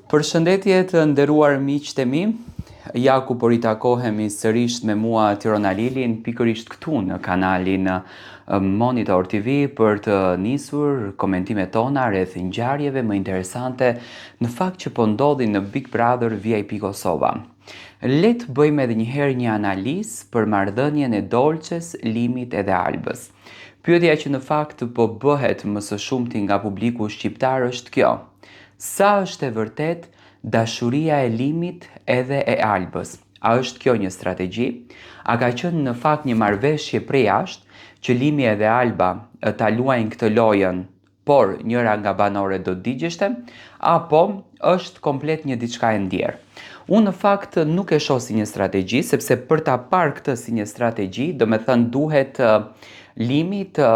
Përshëndetje të nderuar miqtë e mi, ja ku po ritakohemi sërish me mua Tirona Lilin, pikërisht këtu në kanalin Monitor TV për të nisur komentimet tona rreth ngjarjeve më interesante në fakt që po ndodhin në Big Brother VIP Kosova. Le të bëjmë edhe një herë një analizë për marrëdhënien e Dolçes, Limit edhe Albës. Pyetja që në fakt po bëhet më së shumti nga publiku shqiptar është kjo: sa është e vërtet dashuria e Limit edhe e Albës? A është kjo një strategji? A ka qenë në fakt një marrëveshje prej jashtë që Limi edhe Alba ta luajnë këtë lojën, por njëra nga banorët do të digjeshte, apo është komplet një diçka e ndjerë? Unë në fakt nuk e shoh si një strategji, sepse për ta parë këtë si një strategji, do me thënë duhet Limi të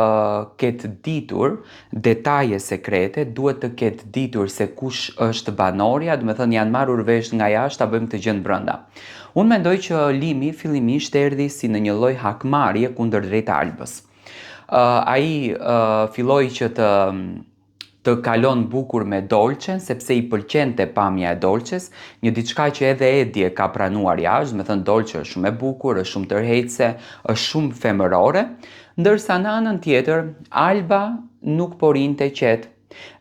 ketë ditur detaje sekrete, duhet të ketë ditur se kush është banorja, do me thënë janë marrur vesh nga jashtë ta bëjmë këtë gjë brenda. Unë mendoj që Limi fillimisht erdhi si në një lloj hakmarrje kundër drejt Albës. Ai filloi që të kalon bukur me Dolçen, sepse i pëlqente pamja e Dolçes, një diçka që edhe Edi e ka pranuar jashtë, me thënë Dolçe është shumë e bukur, është shumë tërheqëse, është shumë femërore, ndërsa në anën tjetër Alba nuk po rinte qetë.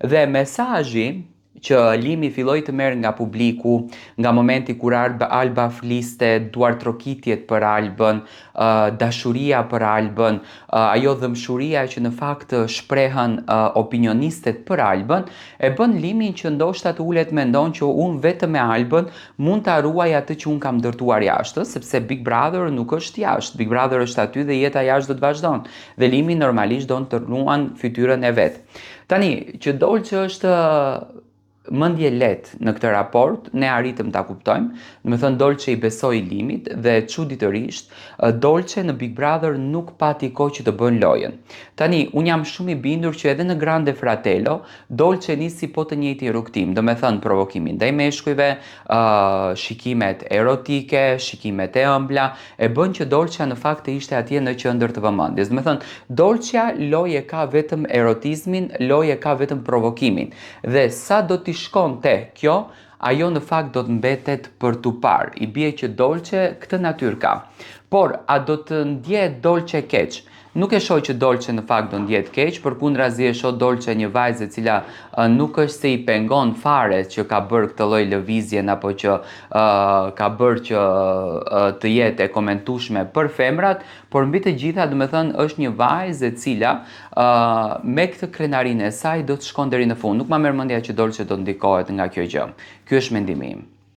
Dhe mesazhi që Limi filloi të merr nga publiku, nga momenti kur Alba fliste, duartrokitjet për Albën, dashuria për Albën, ajo dhëmshuria që në fakt shprehen opinionistet për Albën, e bën Limin që ndoshta të ulet mendon që unë vetëm me Albën mund ta ruaj atë që unë kam ndërtuar jashtë, sepse Big Brother nuk është jashtë, Big Brother është aty dhe jeta jashtë do të vazhdon. Dhe Limi normalisht do të ruan fytyrën e vet. Tani, që Dolçe është mendje lehtë në këtë raport, ne arritëm ta kuptojmë. Do të thënë Dolçe i besoi Limit dhe çuditërisht Dolçe në Big Brother nuk pati kohë që të bën lojën. Tani, unë jam shumë i bindur që edhe në Grande Fratello Dolçe nisi po të njëjtin rrugtim, do të thënë provokimin ndaj meshkujve, shikimet erotike, shikimet e ëmbla, e bën që Dolçe në fakt të ishte atje në qendër të vëmendjes. Do të thënë Dolçe loje ka vetëm erotizmin, loje ka vetëm provokimin. Dhe sa do t'i shkon te kjo, ajo në fakt do të mbetet për tu parë. I bie që Dolçe këtë natyrë ka. Por, a do të ndjehet Dolçe keq? Nuk e shoh që Dolçe në fakt do ndjehet keq, përkundrazi e shoh Dolçe një vajzë e cila nuk është se i pengon fare që ka bërë këtë lloj lëvizjen apo që ka bërë që të jetë e komentueshme për femrat, por mbi të gjitha, do të thënë, është një vajzë e cila me këtë krenarinë e saj do të shkon deri në fund. Nuk ma merr mendja që Dolçe do ndikohet nga kjo gjë. Ky është mendimi im.